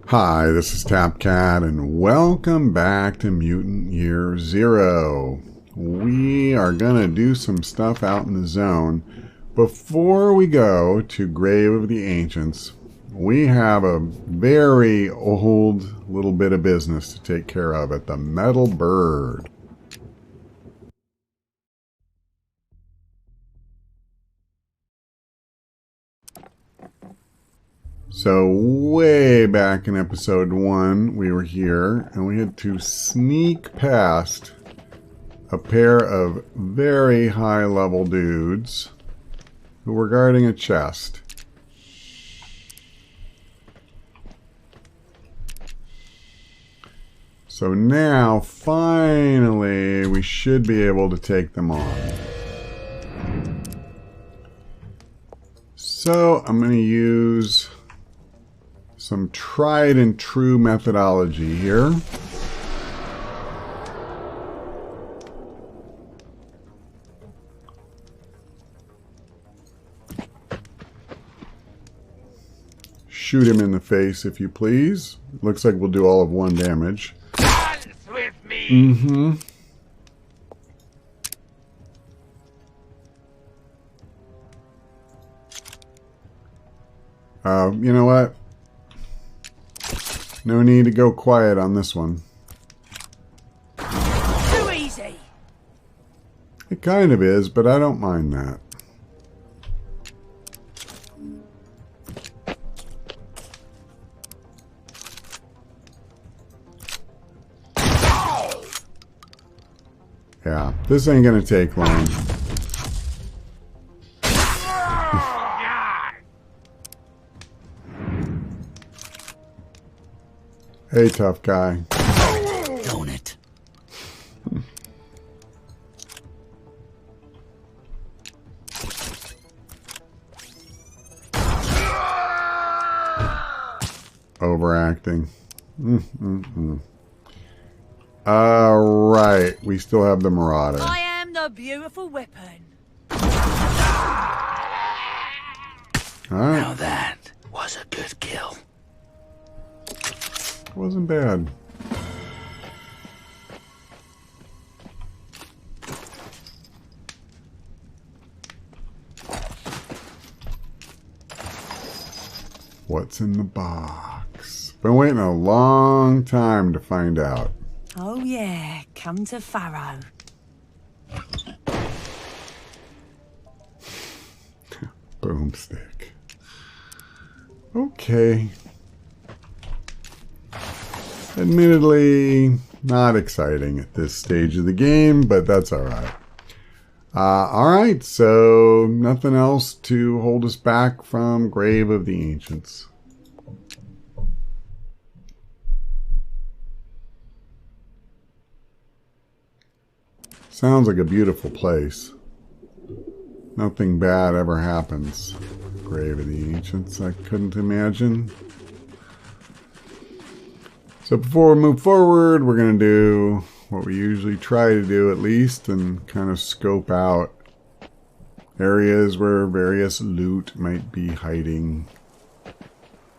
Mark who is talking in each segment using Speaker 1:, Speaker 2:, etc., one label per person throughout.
Speaker 1: Hi, this is Tapcat, and welcome back to Mutant Year Zero. We are going to do some stuff out in the zone. Before we go to Grave of the Ancients, we have a very old little bit of business to take care of at the Metal Bird. So way back in episode 1, we were here, and we had to sneak past a pair of very high-level dudes who were guarding a chest. So now, finally, we should be able to take them on. So I'm going to use some tried and true methodology here. Shoot him in the face, if you please. Looks like we'll do all of 1 damage.
Speaker 2: Dance with me.
Speaker 1: Mm-hmm. You know what? No need to go quiet on this one.
Speaker 2: Too easy.
Speaker 1: It kind of is, but I don't mind that. Yeah, this ain't gonna take long. Hey, tough guy.
Speaker 2: Own it.
Speaker 1: Overacting. Alright, we still have the Marauder.
Speaker 2: I am the beautiful weapon.
Speaker 1: Alright,
Speaker 2: Now that was a good kill.
Speaker 1: wasn't bad. What's in the box? Been waiting a long time to find out.
Speaker 3: Oh yeah, come to Pharaoh.
Speaker 1: Boomstick. Okay. Admittedly, not exciting at this stage of the game, but that's alright. Alright, so nothing else to hold us back from Grave of the Ancients. Sounds like a beautiful place. Nothing bad ever happens. Grave of the Ancients, I couldn't imagine. So before we move forward, we're going to do what we usually try to do at least, and kind of scope out areas where various loot might be hiding.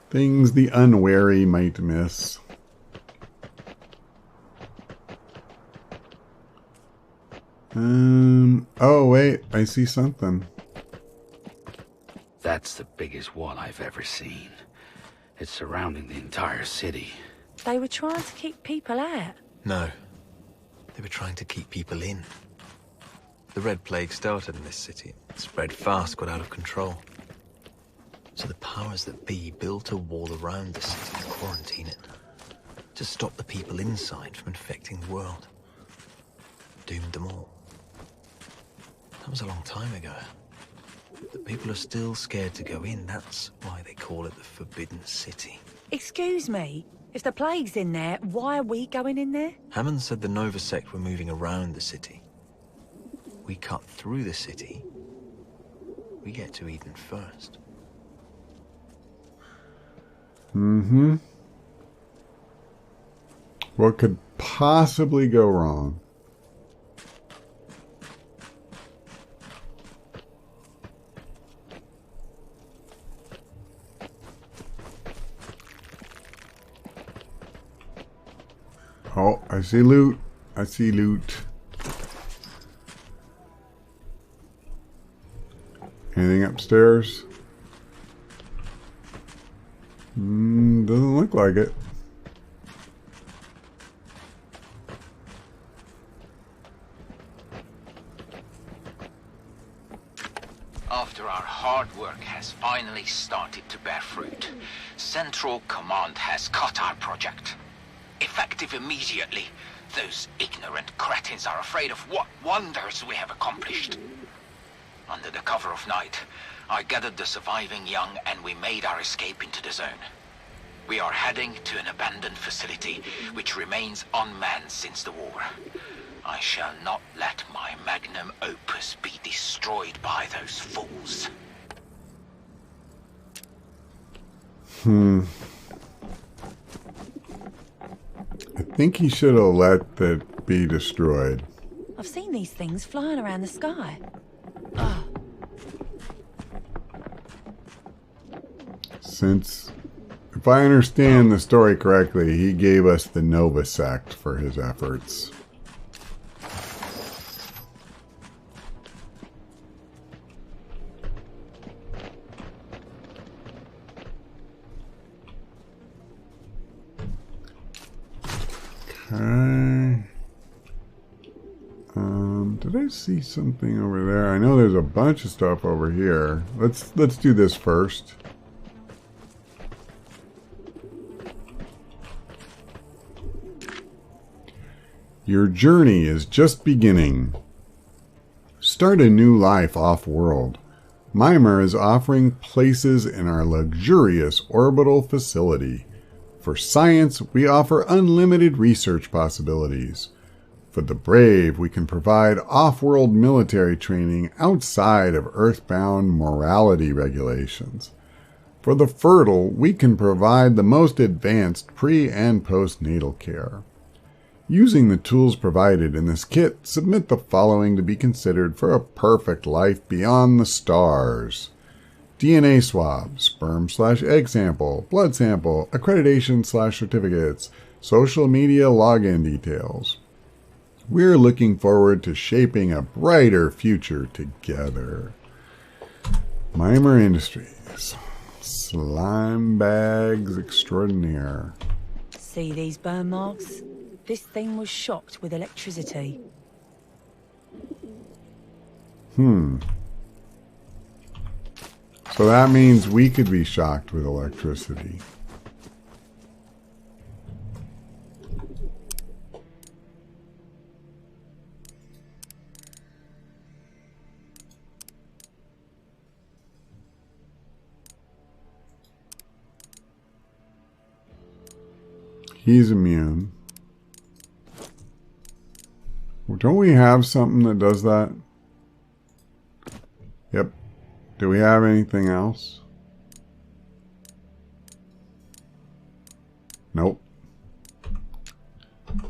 Speaker 1: Things the unwary might miss. Oh wait, I see something.
Speaker 4: That's the biggest wall I've ever seen. It's surrounding the entire city.
Speaker 3: They were trying to keep people out.
Speaker 5: No. They were trying to keep people in. The Red Plague started in this city. It spread fast, got out of control. So the powers that be built a wall around the city to quarantine it. To stop the people inside from infecting the world. Doomed them all. That was a long time ago. But people are still scared to go in. That's why they call it the Forbidden City.
Speaker 3: Excuse me, if the plague's in there, why are we going in there?
Speaker 5: Hammond said the Nova sect were moving around the city. We cut through the city. We get to Eden first.
Speaker 1: Mm-hmm. What could possibly go wrong? Oh, I see loot. I see loot. Anything upstairs? Doesn't look like it.
Speaker 6: After our hard work has finally started to bear fruit, Central Command has cut our project. Effective immediately, those ignorant cretins are afraid of what wonders we have accomplished. Under the cover of night, I gathered the surviving young and we made our escape into the zone. We are heading to an abandoned facility which remains unmanned since the war. I shall not let my magnum opus be destroyed by those fools.
Speaker 1: I think he should have let that be destroyed.
Speaker 3: I've seen these things flying around the sky.
Speaker 1: Since, if I understand the story correctly, he gave us the Nova Sect for his efforts. Okay. Did I see something over there? I know there's a bunch of stuff over here. Let's do this first. Your journey is just beginning. Start a new life off-world. Mimer is offering places in our luxurious orbital facility. For science, we offer unlimited research possibilities. For the brave, we can provide off-world military training outside of earthbound morality regulations. For the fertile, we can provide the most advanced pre- and postnatal care. Using the tools provided in this kit, submit the following to be considered for a perfect life beyond the stars. DNA swab, sperm/egg sample, blood sample, accreditation/certificates, social media login details. We're looking forward to shaping a brighter future together. Mimer Industries. Slime bags extraordinaire.
Speaker 3: See these burn marks? This thing was shocked with electricity.
Speaker 1: So that means we could be shocked with electricity. He's immune. Don't we have something that does that? Yep. Do we have anything else? Nope.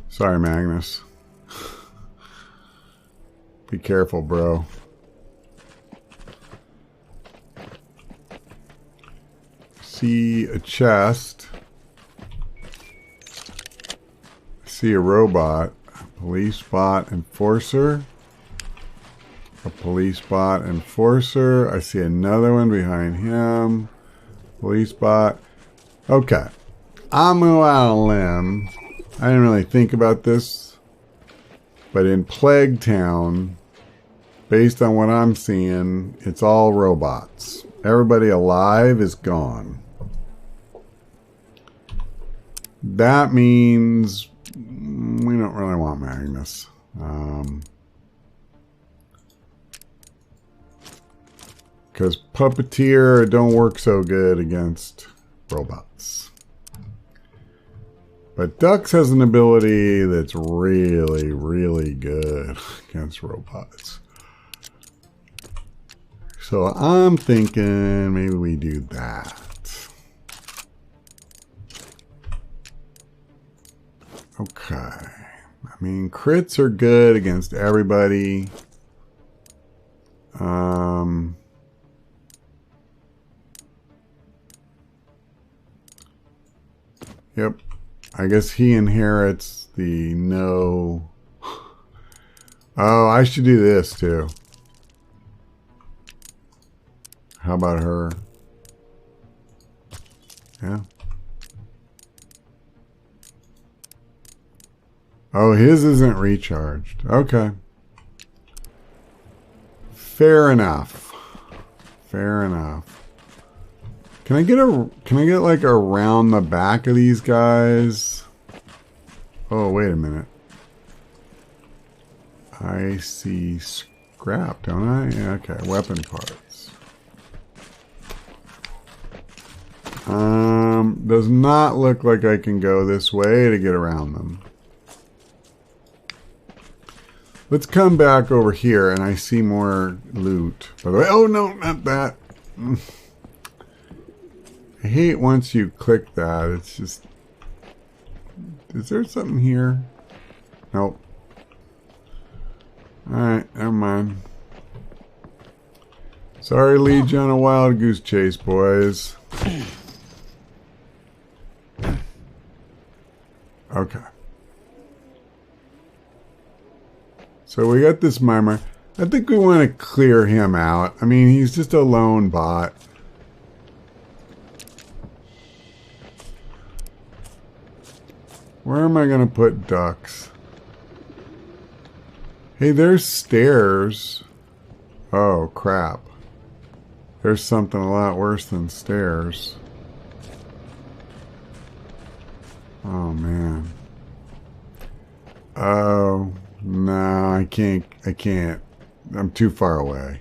Speaker 1: Sorry, Magnus. Be careful, bro. See a chest. See a robot. Police bot enforcer. A police bot enforcer. I see another one behind him. Police bot. Okay. I'm going to go out on a limb. I didn't really think about this. But in Plague Town, based on what I'm seeing, it's all robots. Everybody alive is gone. That means we don't really want Magnus. Because Puppeteer don't work so good against robots. But Dux has an ability that's really, really good against robots. So I'm thinking maybe we do that. Okay. I mean, crits are good against everybody. Yep. I guess he inherits the no. Oh, I should do this too. How about her? Yeah. Oh, his isn't recharged. Okay. Fair enough. Fair enough. Can I get like around the back of these guys? Oh, wait a minute. I see scrap, don't I? Yeah, okay, weapon parts. Does not look like I can go this way to get around them. Let's come back over here, and I see more loot. By the way, oh no, not that. I hate once you click that. It's just... Is there something here? Nope. Alright, never mind. Sorry, lead you on a wild goose chase, boys. Okay. So we got this mimer. I think we want to clear him out. I mean, he's just a lone bot. Where am I going to put ducks? Hey, there's stairs. Oh, crap. There's something a lot worse than stairs. Oh, man. Oh, no, I can't. I'm too far away.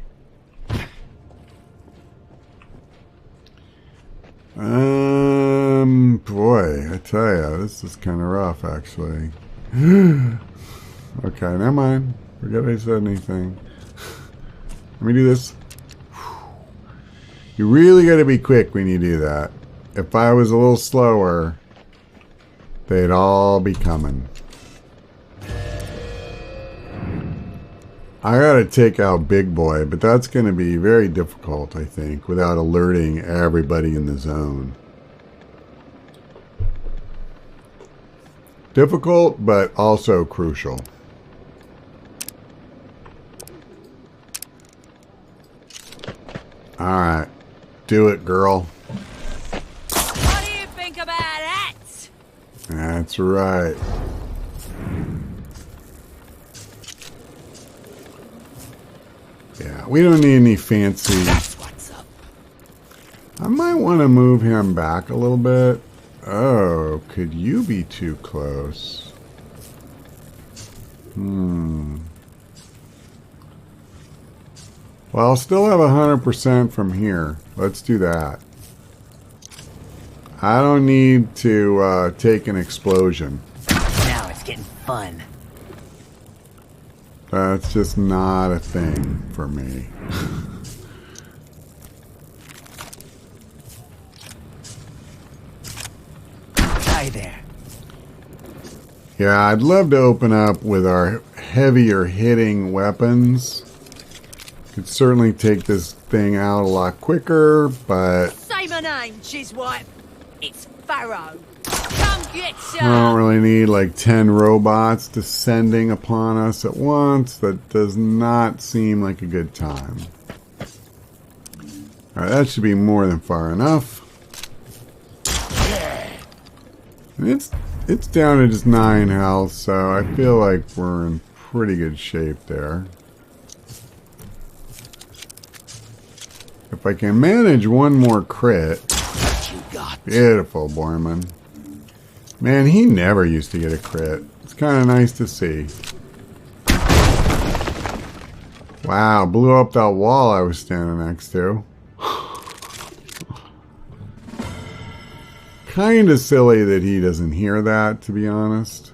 Speaker 1: Boy, I tell you, this is kind of rough, actually. Okay, never mind. Forget I said anything. Let me do this. You really got to be quick when you do that. If I was a little slower, they'd all be coming. I gotta take out Big Boy, but that's going to be very difficult, I think, without alerting everybody in the zone. Difficult, but also crucial. Alright. Do it, girl.
Speaker 2: What do you think about that?
Speaker 1: That's right. Yeah, we don't need any fancy...
Speaker 2: That's what's up.
Speaker 1: I might want to move him back a little bit. Oh, could you be too close? Well, I'll still have 100% from here. Let's do that. I don't need to take an explosion.
Speaker 2: Now it's getting fun.
Speaker 1: That's just not a thing for me.
Speaker 2: Hi there.
Speaker 1: Yeah, I'd love to open up with our heavier hitting weapons. Could certainly take this thing out a lot quicker, but
Speaker 2: Say my name, Jizwipe. It's Pharaoh. Come get
Speaker 1: I don't
Speaker 2: some.
Speaker 1: really need like 10 robots descending upon us at once. That does not seem like a good time. Alright, that should be more than far enough. And it's down to just 9 health, so I feel like we're in pretty good shape there. If I can manage one more crit.
Speaker 2: What you got?
Speaker 1: Beautiful, Borman. Man, he never used to get a crit. It's kind of nice to see. Wow, blew up that wall I was standing next to. Kind of silly that he doesn't hear that, to be honest.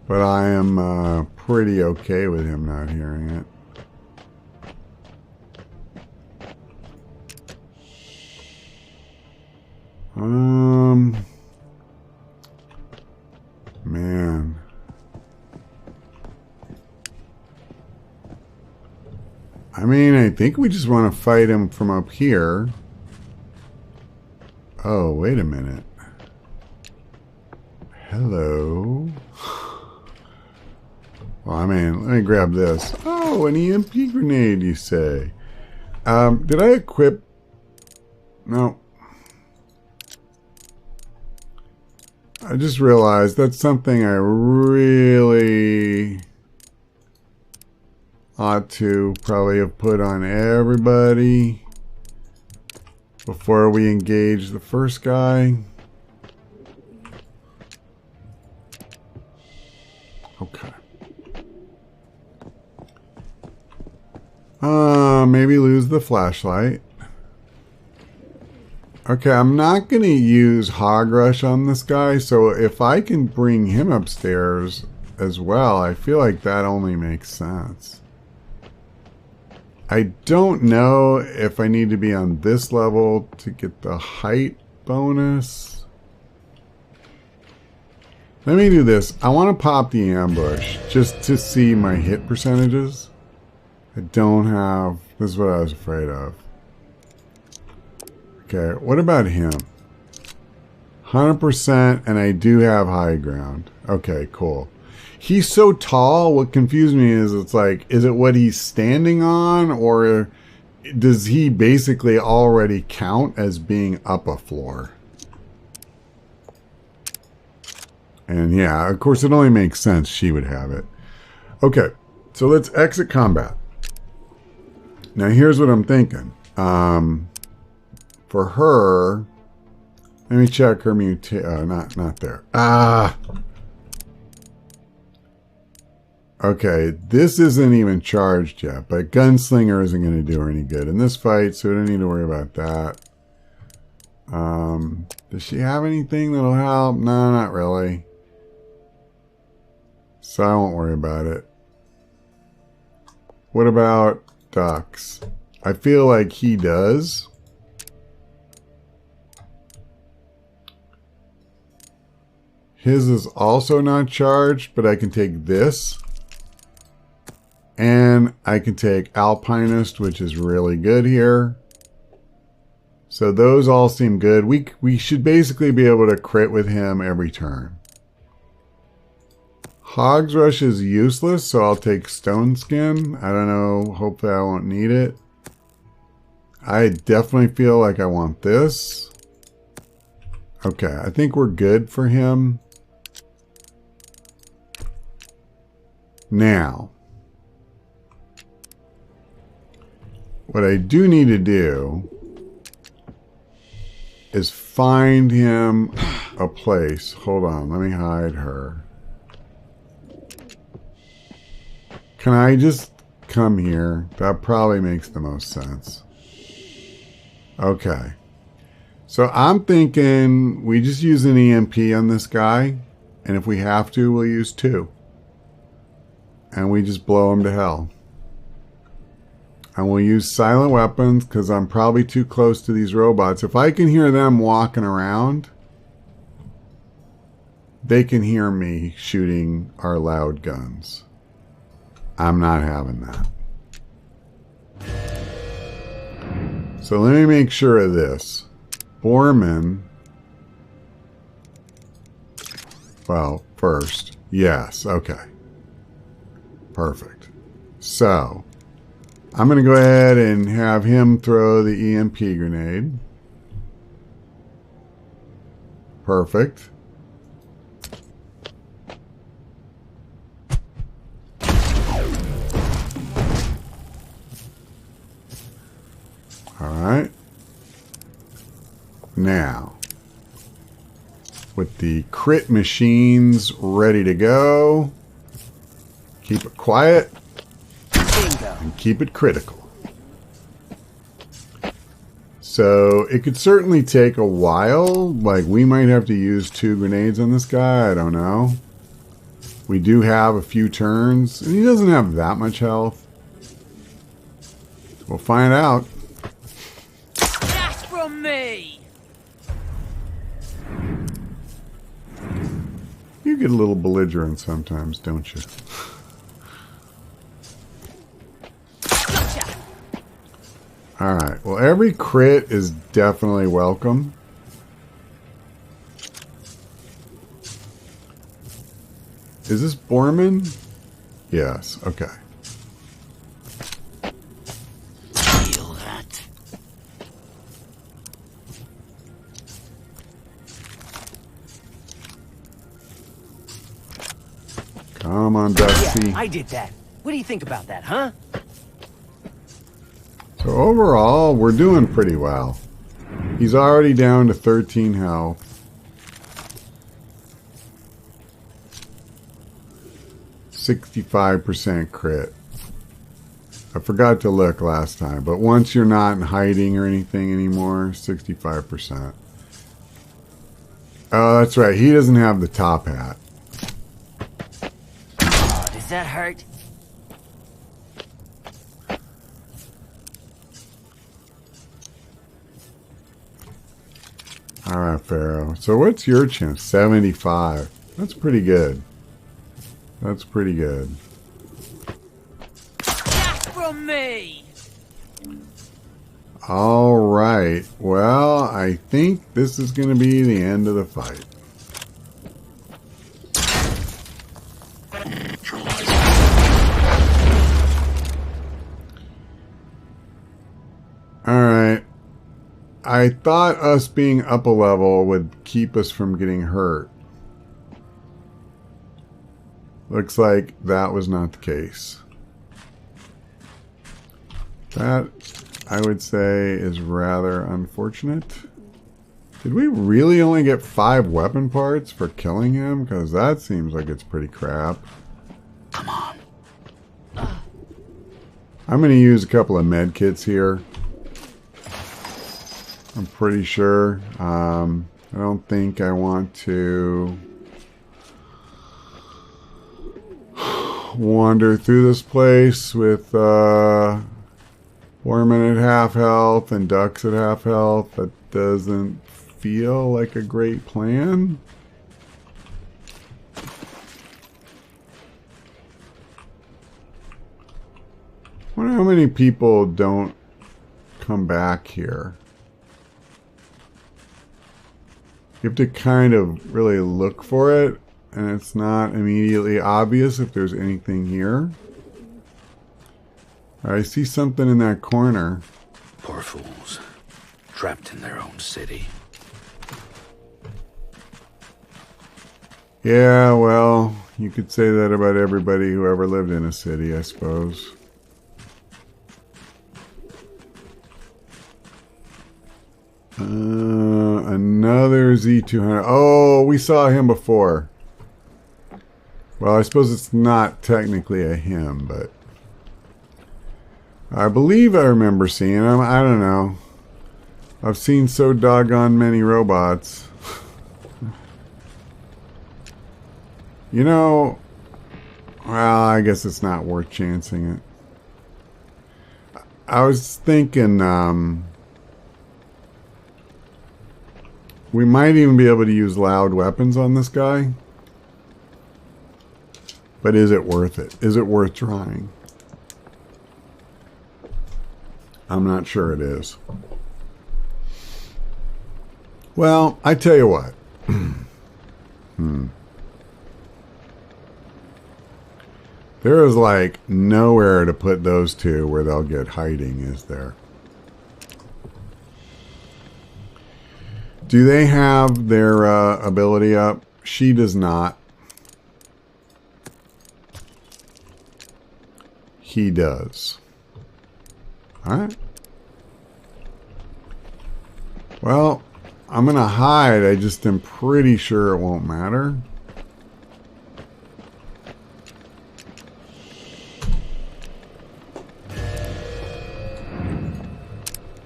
Speaker 1: But I am pretty okay with him not hearing it. Man. I mean, I think we just want to fight him from up here. Oh, wait a minute. Hello. Well, I mean, let me grab this. Oh, an EMP grenade, you say? Did I equip? No. I just realized that's something I really ought to probably have put on everybody before we engage the first guy. Okay. Maybe lose the flashlight. Okay, I'm not going to use Hog Rush on this guy, so if I can bring him upstairs as well, I feel like that only makes sense. I don't know if I need to be on this level to get the height bonus. Let me do this. I want to pop the ambush just to see my hit percentages. I don't have... This is what I was afraid of. Okay, what about him? 100%, and I do have high ground. Okay, cool. He's so tall, what confused me is it's like, is it what he's standing on, or does he basically already count as being up a floor? And yeah, of course it only makes sense she would have it. Okay, so let's exit combat. Now here's what I'm thinking. For her, let me check her not there. Okay, this isn't even charged yet, but Gunslinger isn't going to do her any good in this fight, so we don't need to worry about that. Does she have anything that'll help? No, not really. So I won't worry about it. What about Ducks? I feel like he does. His is also not charged, but I can take this. And I can take Alpinist, which is really good here. So those all seem good. We should basically be able to crit with him every turn. Hog's Rush is useless, so I'll take Stone Skin. I don't know. Hopefully I won't need it. I definitely feel like I want this. Okay, I think we're good for him. Now, what I do need to do is find him a place. Hold on, let me hide her. Can I just come here? That probably makes the most sense. Okay. So I'm thinking we just use an EMP on this guy, and if we have to, we'll use 2. And we just blow him to hell. And we'll use silent weapons because I'm probably too close to these robots. If I can hear them walking around, they can hear me shooting our loud guns. I'm not having that. So let me make sure of this. Borman. Well, first. Yes, okay. Perfect. So, I'm going to go ahead and have him throw the EMP grenade. Perfect. Alright. Now, with the crit machines ready to go, keep it quiet and keep it critical. So it could certainly take a while. Like we might have to use 2 grenades on this guy. I don't know. We do have a few turns and he doesn't have that much health. We'll find out.
Speaker 2: That's from me.
Speaker 1: You get a little belligerent sometimes, don't you?
Speaker 2: Gotcha.
Speaker 1: Alright, well every crit is definitely welcome. Is this Borman? Yes, okay.
Speaker 6: Feel that?
Speaker 1: Come on, Dusty.
Speaker 7: Yeah, I did that. What do you think about that, huh?
Speaker 1: So overall, we're doing pretty well. He's already down to 13 health. %65 crit. I forgot to look last time, but once you're not in hiding or anything anymore, 65%. Oh, that's right. He doesn't have the top hat.
Speaker 7: Oh, does that hurt?
Speaker 1: Alright, Pharaoh. So what's your chance? 75. That's pretty good. That's pretty good.
Speaker 2: That's from me!
Speaker 1: Alright. Well, I think this is going to be the end of the fight. Alright. I thought us being up a level would keep us from getting hurt. Looks like that was not the case. That, I would say, is rather unfortunate. Did we really only get 5 weapon parts for killing him? Because that seems like it's pretty crap.
Speaker 6: Come on.
Speaker 1: I'm going to use a couple of med kits here. I'm pretty sure. I don't think I want to wander through this place with Warman at half health and Ducks at half health. That doesn't feel like a great plan. I wonder how many people don't come back here. You have to kind of really look for it, and it's not immediately obvious if there's anything here. I see something in that corner.
Speaker 4: Poor fools. Trapped in their own city.
Speaker 1: Yeah, well, you could say that about everybody who ever lived in a city, I suppose. Another Z200. Oh, we saw him before. Well, I suppose it's not technically a him, but I believe I remember seeing him. I don't know. I've seen so doggone many robots. You know, well, I guess it's not worth chancing it. I was thinking, we might even be able to use loud weapons on this guy. But is it worth it? Is it worth trying? I'm not sure it is. Well, I tell you what. There is like nowhere to put those two where they'll get hiding, is there? Do they have their ability up? She does not. He does. Alright. Well, I'm going to hide. I just am pretty sure it won't matter.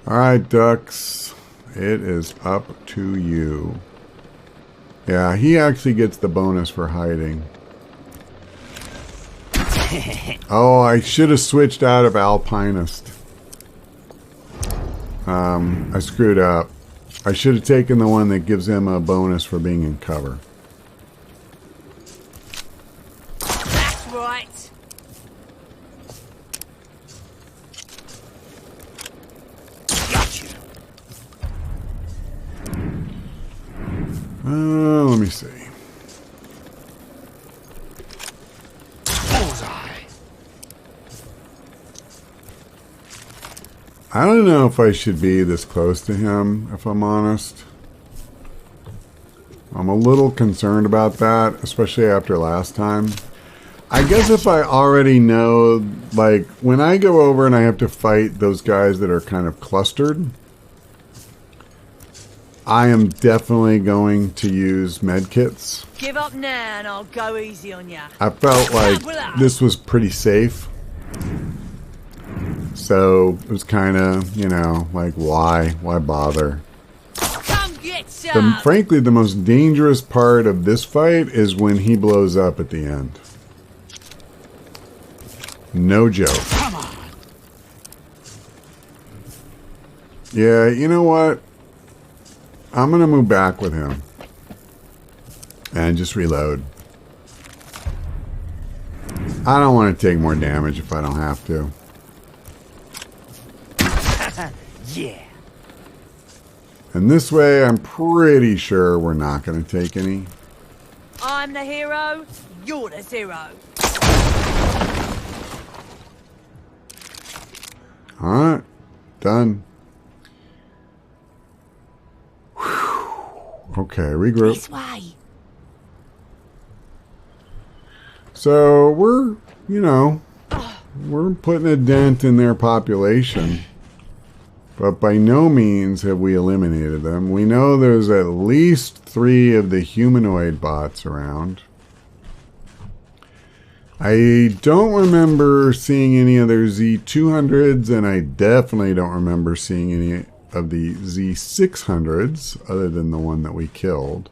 Speaker 1: Alright, Ducks. It is up to you. Yeah, he actually gets the bonus for hiding. Oh, I should have switched out of Alpinist. I screwed up. I should have taken the one that gives him a bonus for being in cover.
Speaker 2: That's right.
Speaker 1: Let me see. I don't know if I should be this close to him, if I'm honest. I'm a little concerned about that, especially after last time. I guess if I already know, like, when I go over and I have to fight those guys that are kind of clustered, I am definitely going to use medkits.
Speaker 2: Give up now and I'll go easy on ya.
Speaker 1: I felt like this was pretty safe. So it was kind of, you know, like, why bother?
Speaker 2: Come get some.
Speaker 1: Frankly, the most dangerous part of this fight is when he blows up at the end. No joke.
Speaker 4: Come on.
Speaker 1: Yeah, you know what? I'm going to move back with him. And just reload. I don't want to take more damage if I don't have to.
Speaker 7: Yeah.
Speaker 1: And this way, I'm pretty sure we're not going to take any.
Speaker 2: I'm the hero, you're the zero.
Speaker 1: Alright. Done. Okay, regroup.
Speaker 2: This way.
Speaker 1: So we're, you know, we're putting a dent in their population. But by no means have we eliminated them. We know there's at least 3 of the humanoid bots around. I don't remember seeing any other Z200s, and I definitely don't remember seeing any of the Z600s other than the one that we killed.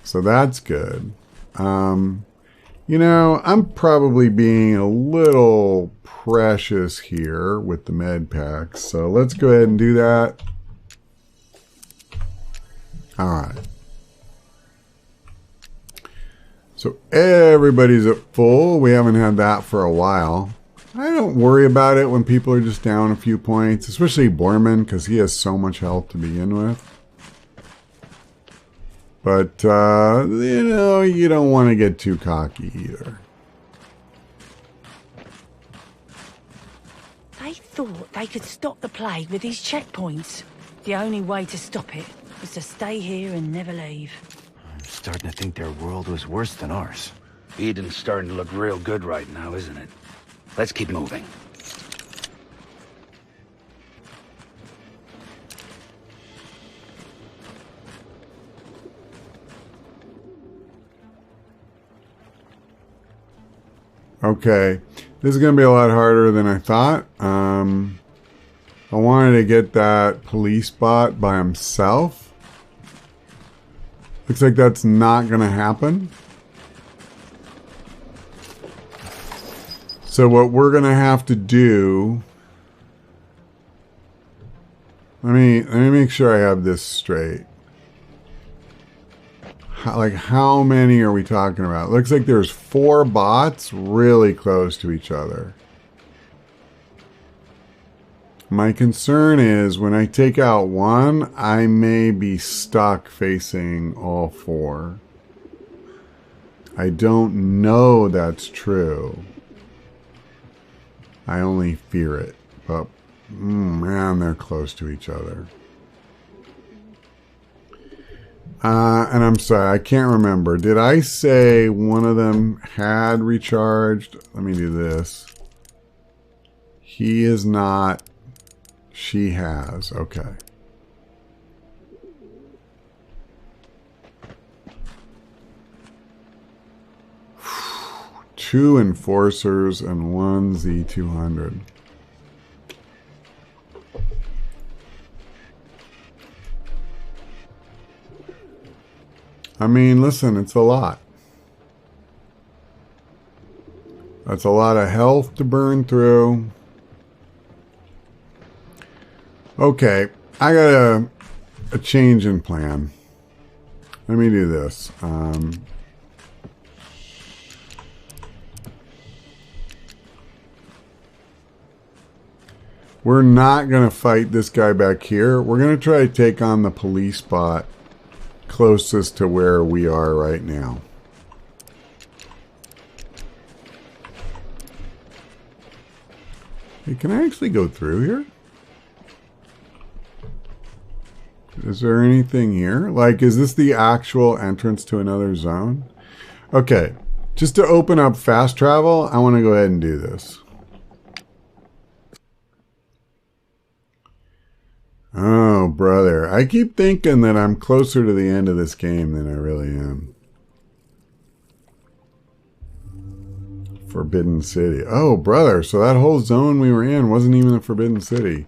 Speaker 1: So that's good. You know, I'm probably being a little precious here with the med packs, so let's go ahead and do that. Alright. So everybody's at full. We haven't had that for a while. I don't worry about it when people are just down a few points, especially Borman, because he has so much health to begin with. But, you know, you don't want to get too cocky either.
Speaker 3: They thought they could stop the plague with these checkpoints. The only way to stop it was to stay here and never leave.
Speaker 7: I'm starting to think their world was worse than ours.
Speaker 4: Eden's starting to look real good right now, isn't it? Let's keep moving.
Speaker 1: Okay, this is going to be a lot harder than I thought. I wanted to get that police bot by himself. Looks like that's not going to happen. So what we're going to have to do... Let me make sure I have this straight. Like, how many are we talking about? Looks like there's 4 bots really close to each other. My concern is when I take out one, I may be stuck facing all 4. I don't know that's true. I only fear it. But, man, they're close to each other. And I'm sorry, I can't remember. Did I say one of them had recharged? Let me do this. He is not. She has. Okay. Two enforcers and one Z200. I mean, listen, it's a lot. That's a lot of health to burn through. Okay, I got a change in plan. Let me do this. We're not going to fight this guy back here. We're going to try to take on the police bot closest to where we are right now. Hey, can I actually go through here? Is there anything here? Like, is this the actual entrance to another zone? Okay, just to open up fast travel, I want to go ahead and do this. Oh, brother. I keep thinking that I'm closer to the end of this game than I really am. Forbidden City. Oh, brother. So that whole zone we were in wasn't even the Forbidden City.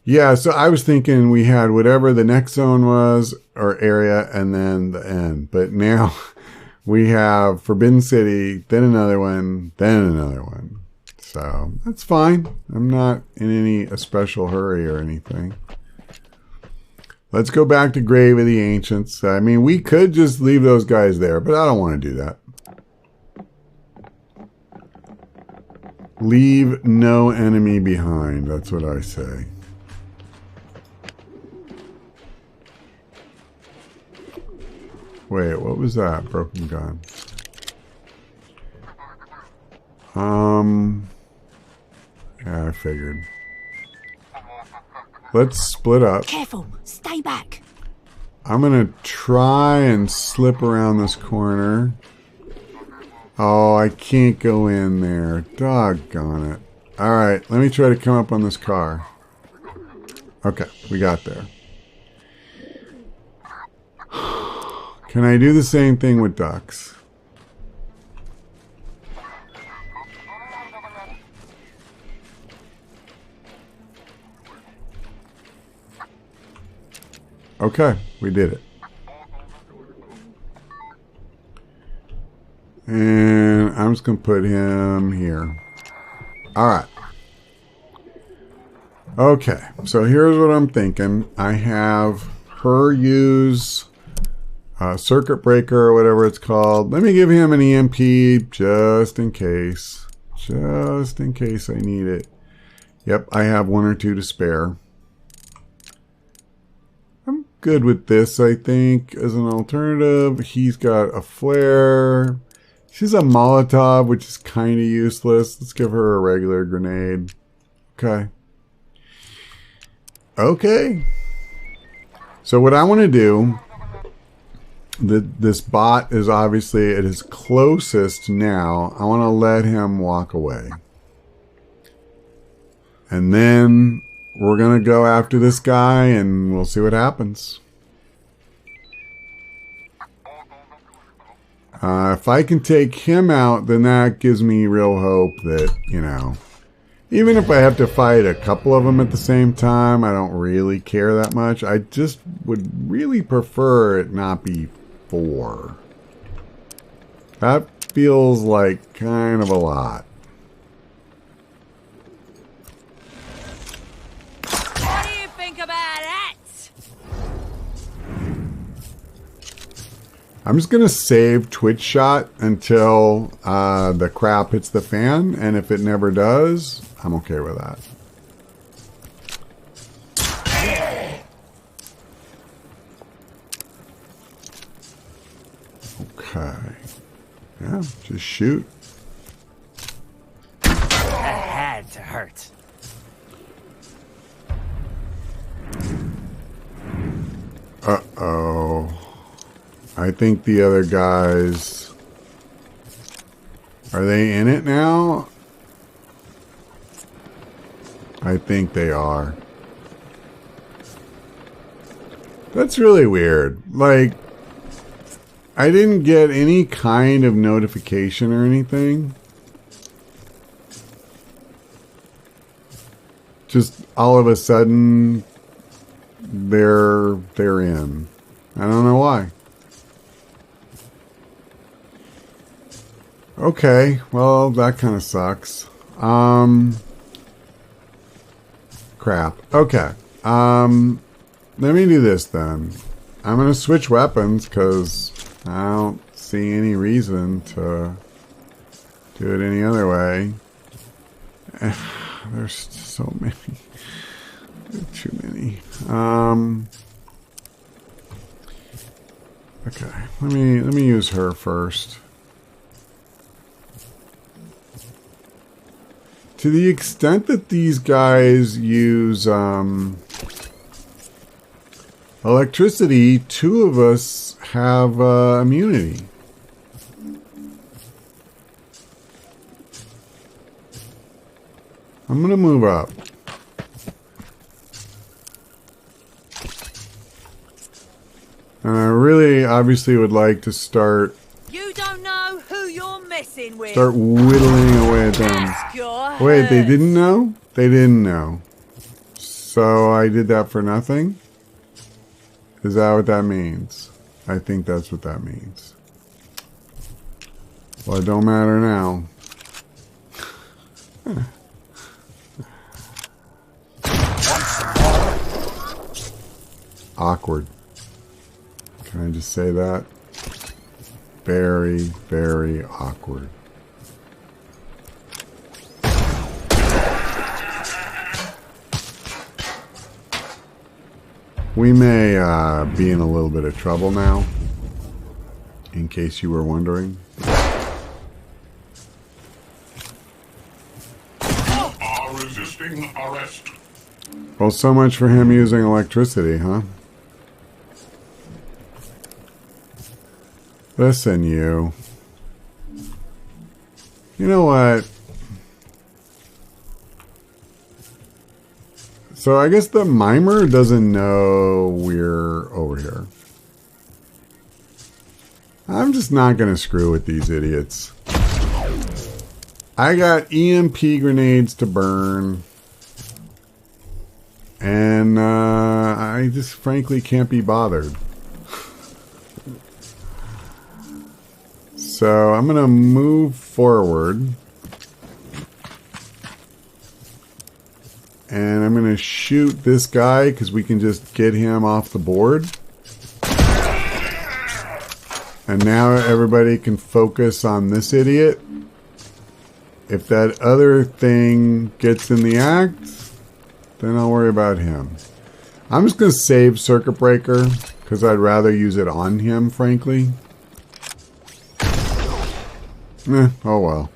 Speaker 1: Yeah, so I was thinking we had whatever the next zone was or area and then the end. But now we have Forbidden City, then another one, then another one. So that's fine. I'm not in any special hurry or anything. Let's go back to Grave of the Ancients. I mean, we could just leave those guys there, but I don't want to do that. Leave no enemy behind. That's what I say. Wait, what was that? Broken gun. Yeah, I figured. Let's split up.
Speaker 3: Careful, stay back.
Speaker 1: I'm gonna try and slip around this corner. Oh, I can't go in there. Doggone it. Alright, let me try to come up on this car. Okay, we got there. Can I do the same thing with ducks? Okay, we did it. And I'm just going to put him here. Alright. Okay, so here's what I'm thinking. I have her use circuit breaker or whatever it's called. Let me give him an EMP just in case. Just in case I need it. Yep, I have 1 or 2 to spare. I'm good with this, I think, as an alternative. He's got a flare. She's a Molotov, which is kind of useless. Let's give her a regular grenade. Okay. Okay. So what I want to do, this bot is obviously at his closest now. I want to let him walk away. And then we're going to go after this guy and we'll see what happens. If I can take him out, then that gives me real hope that, you know, even if I have to fight a couple of them at the same time, I don't really care that much. I just would really prefer it not be 4. That feels like kind of a lot.
Speaker 2: What do you think about that?
Speaker 1: I'm just going to save Twitch Shot until the crap hits the fan, and if it never does, I'm okay with that. Okay. Yeah, just shoot.
Speaker 2: That had to hurt.
Speaker 1: Uh-oh. I think the other guys... Are they in it now? I think they are. That's really weird. Like, I didn't get any kind of notification or anything. Just all of a sudden, they're in. I don't know why. Okay, well, that kind of sucks. Crap. Okay. Let me do this then. I'm going to switch weapons because I don't see any reason to do it any other way. There's so many. Too many. Okay. Let me use her first. To the extent that these guys use electricity, 2 of us have immunity. I'm gonna move up. And I really obviously would like to start
Speaker 2: You don't know who you're messing with.
Speaker 1: whittling away at them.
Speaker 2: That's your
Speaker 1: Wait, they
Speaker 2: hurt.
Speaker 1: didn't know? They didn't know. So I did that for nothing? Is that what that means? I think that's what that means. Well, it don't matter now. Awkward. Can I just say that? Very, very awkward. We may be in a little bit of trouble now, in case you were wondering.
Speaker 8: Are resisting arrest.
Speaker 1: Well, so much for him using electricity, huh? Listen, you. You know what? So I guess the mimer doesn't know we're over here. I'm just not going to screw with these idiots. I got EMP grenades to burn. And I just frankly can't be bothered. So I'm going to move forward. And I'm going to shoot this guy because we can just get him off the board. And now everybody can focus on this idiot. If that other thing gets in the act, then I'll worry about him. I'm just going to save Circuit Breaker because I'd rather use it on him, frankly. Oh well.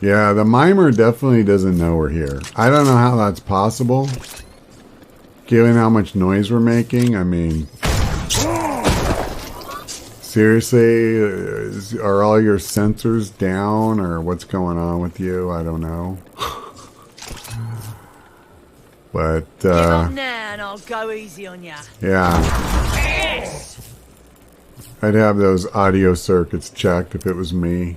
Speaker 1: Yeah, the mimer definitely doesn't know we're here. I don't know how that's possible. Given how much noise we're making, I mean... Seriously? Are all your sensors down? Or what's going on with you? I don't know. But,
Speaker 2: Get up now and I'll go easy on ya.
Speaker 1: yeah. I'd have those audio circuits checked if it was me.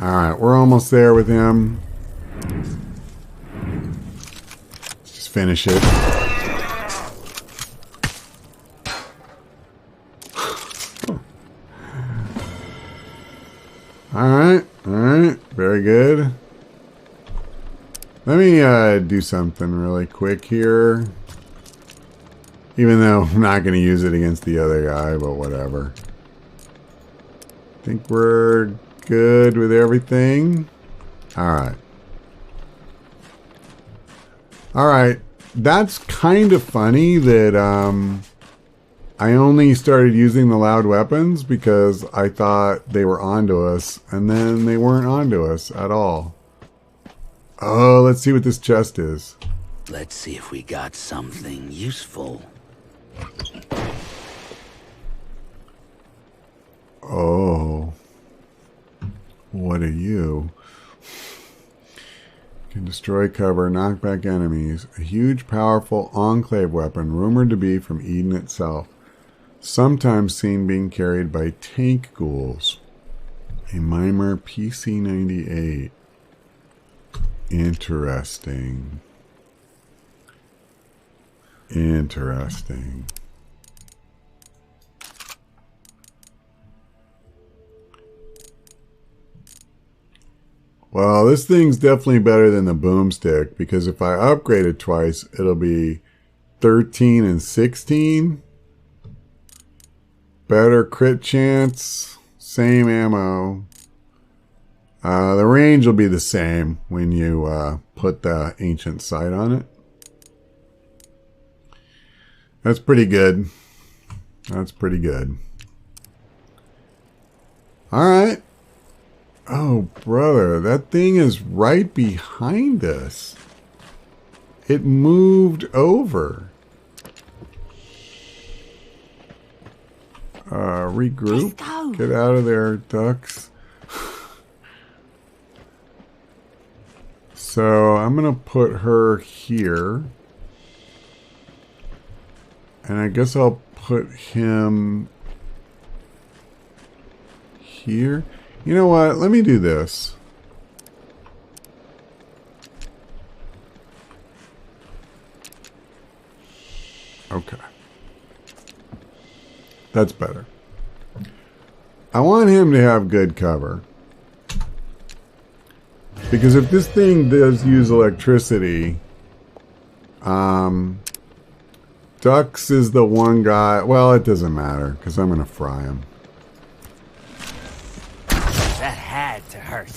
Speaker 1: Alright, we're almost there with him. Let's just finish it. Alright, alright, very good. Let me do something really quick here. Even though I'm not going to use it against the other guy, but whatever. I think we're good with everything. Alright. Alright. That's kind of funny that I only started using the loud weapons because I thought they were onto us, and then they weren't onto us at all. Oh, let's see what this chest is.
Speaker 4: Let's see if we got something useful.
Speaker 1: Oh. What are you? Can destroy cover, knock back enemies. A huge, powerful Enclave weapon, rumored to be from Eden itself. Sometimes seen being carried by tank ghouls. A mimer PC-98. Interesting. Interesting. Well, this thing's definitely better than the boomstick, because if I upgrade it twice, it'll be 13 and 16. Better crit chance, same ammo. The range will be the same when you put the ancient sight on it. That's pretty good. That's pretty good. Alright. Oh, brother. That thing is right behind us. It moved over. Regroup.
Speaker 3: Let's go.
Speaker 1: Get out of there, ducks. So I'm going to put her here. And I guess I'll put him here. You know what? Let me do this. Okay. That's better. I want him to have good cover. Because if this thing does use electricity, Dux is the one guy. Well, it doesn't matter because I'm going to fry him.
Speaker 2: That had to hurt.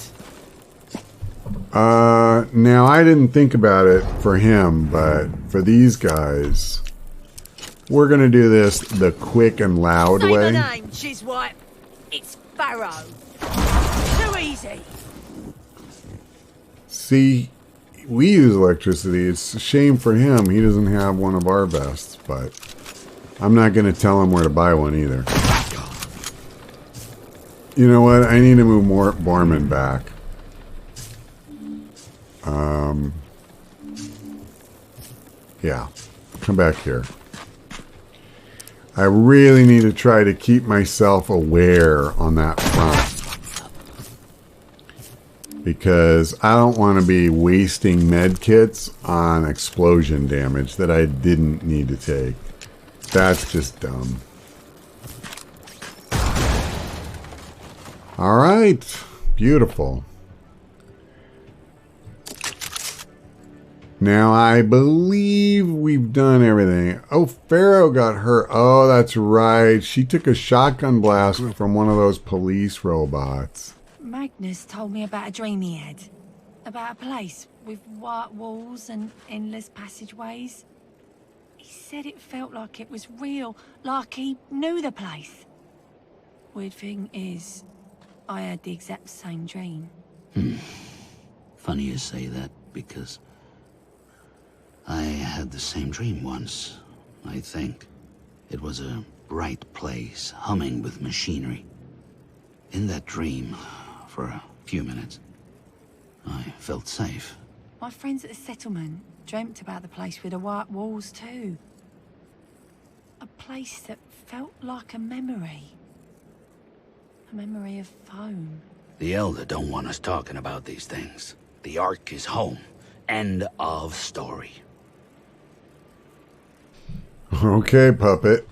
Speaker 1: Now I didn't think about it for him, but for these guys, we're going to do this the quick and loud
Speaker 2: Say
Speaker 1: way.
Speaker 2: the name, Jizwipe. It's Pharaoh. Too easy.
Speaker 1: See, we use electricity. It's a shame for him. He doesn't have one of our vests, but I'm not going to tell him where to buy one either. You know what? I need to move more Borman back. Yeah. Come back here. I really need to try to keep myself aware on that front. Because I don't want to be wasting med kits on explosion damage that I didn't need to take. That's just dumb. Alright. Beautiful. Now, I believe we've done everything. Oh, Pharaoh got hurt. Oh, that's right. She took a shotgun blast from one of those police robots.
Speaker 3: Magnus told me about a dream he had. About a place with white walls and endless passageways. He said it felt like it was real, like he knew the place. Weird thing is, I had the exact same dream.
Speaker 4: Funny you say that, because I had the same dream once, I think. It was a bright place, humming with machinery. In that dream, for a few minutes, I felt safe.
Speaker 3: My friends at the settlement dreamt about the place with the white walls too. A place that felt like a memory. A memory of home.
Speaker 4: The Elder don't want us talking about these things. The Ark is home. End of story.
Speaker 1: Okay, puppet.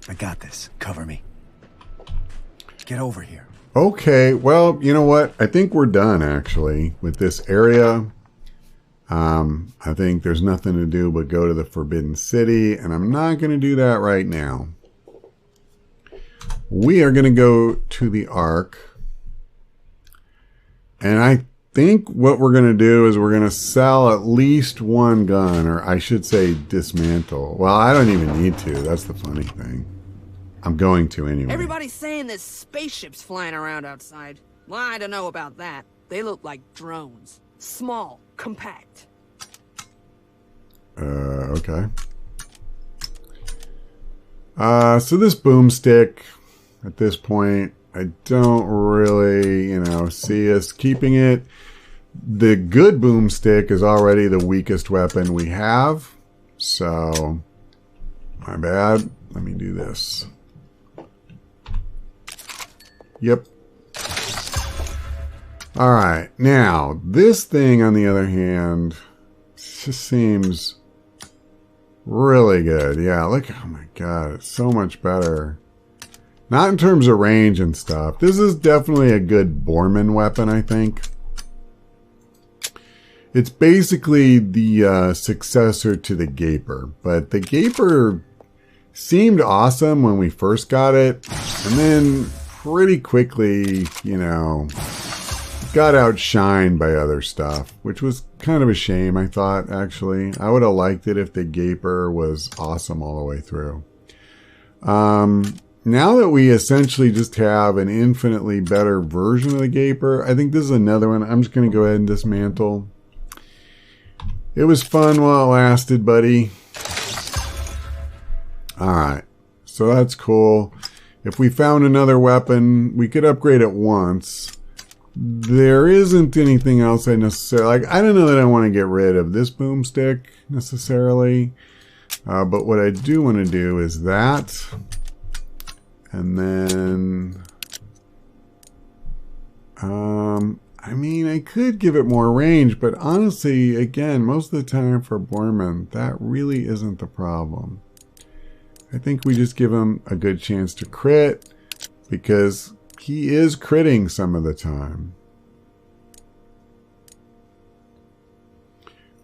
Speaker 7: I got this. Cover me. Get over here.
Speaker 1: Okay, well, you know what? I think we're done, actually, with this area. I think there's nothing to do but go to the Forbidden City, and I'm not going to do that right now. We are going to go to the Ark. And I think what we're going to do is we're going to sell at least one gun, or I should say dismantle. Well, I don't even need to. That's the funny thing. I'm going to anyway.
Speaker 2: Everybody's saying there's spaceships flying around outside. Well, I don't know about that. They look like drones. Small, compact.
Speaker 1: Okay. So this boomstick, at this point, I don't really, see us keeping it. The good boomstick is already the weakest weapon we have. So, my bad. Let me do this. Yep. Alright, now, this thing, on the other hand, just seems really good. Yeah, look, oh my god, it's so much better. Not in terms of range and stuff. This is definitely a good Borman weapon, I think. It's basically the successor to the Gaper, but the Gaper seemed awesome when we first got it, and then pretty quickly, got outshined by other stuff, which was kind of a shame, I thought, actually. I would have liked it if the Gaper was awesome all the way through. Now that we essentially just have an infinitely better version of the Gaper, I think this is another one. I'm just going to go ahead and dismantle. It was fun while it lasted, buddy. Alright, so that's cool. If we found another weapon, we could upgrade it once. There isn't anything else I necessarily... Like, I don't know that I want to get rid of this boomstick, necessarily. But what I do want to do is that... And then, I mean, I could give it more range, but honestly, again, most of the time for Borman, that really isn't the problem. I think we just give him a good chance to crit, because he is critting some of the time.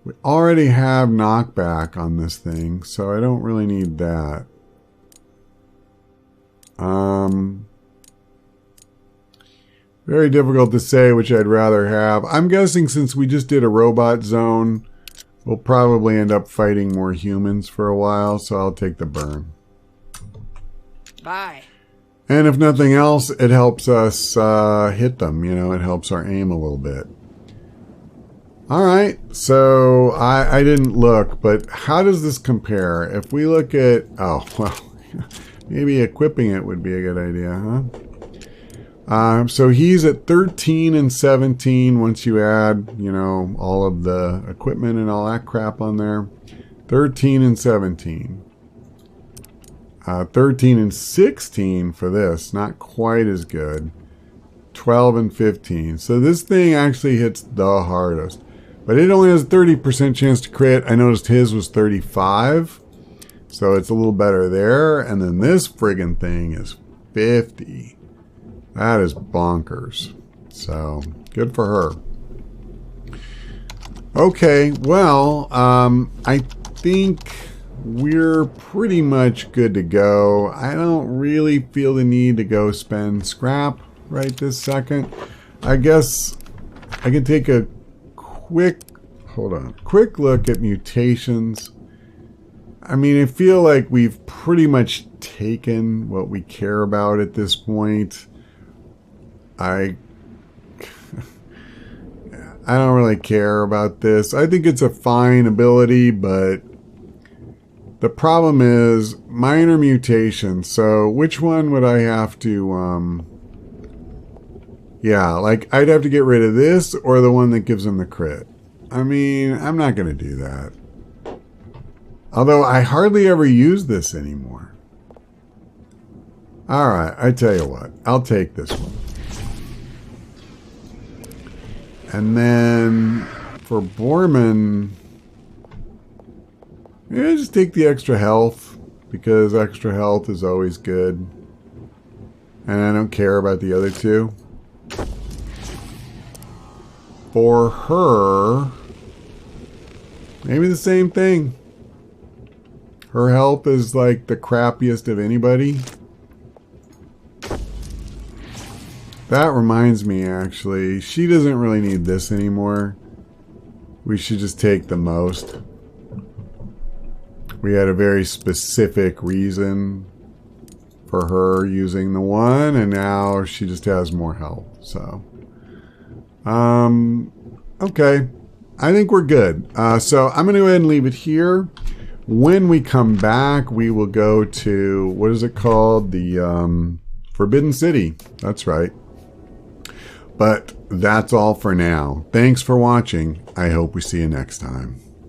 Speaker 1: We already have knockback on this thing, so I don't really need that. Very difficult to say which I'd rather have. I'm guessing since we just did a robot zone, we'll probably end up fighting more humans for a while, so I'll take the burn.
Speaker 2: Bye.
Speaker 1: And if nothing else, it helps us hit them, you know, it helps our aim a little bit. Alright, so I didn't look, but how does this compare? If we look at, oh, well, maybe equipping it would be a good idea, huh? So he's at 13 and 17 once you add, you know, all of the equipment and all that crap on there. 13 and 17. 13 and 16 for this. Not quite as good. 12 and 15. So this thing actually hits the hardest. But it only has a 30% chance to crit. I noticed his was 35. So it's a little better there. And then this friggin' thing is 50. That is bonkers. So, good for her. Okay, well, I think we're pretty much good to go. I don't really feel the need to go spend scrap right this second. I guess I can take a quick look at mutations. I mean, I feel like we've pretty much taken what we care about at this point. I don't really care about this. I think it's a fine ability, but the problem is minor mutation. So which one would I have to, yeah, like I'd have to get rid of this or the one that gives him the crit. I mean, I'm not going to do that. Although I hardly ever use this anymore. All right, I tell you what, I'll take this one. And then for Borman, yeah, just take the extra health because extra health is always good. And I don't care about the other two. For her, maybe the same thing. Her health is like the crappiest of anybody. That reminds me, actually, she doesn't really need this anymore. We should just take the most. We had a very specific reason for her using the one, and now she just has more health. So, okay. I think we're good. So I'm going to go ahead and leave it here. When we come back, we will go to, what is it called? The Forbidden City. That's right. But that's all for now. Thanks for watching. I hope we see you next time.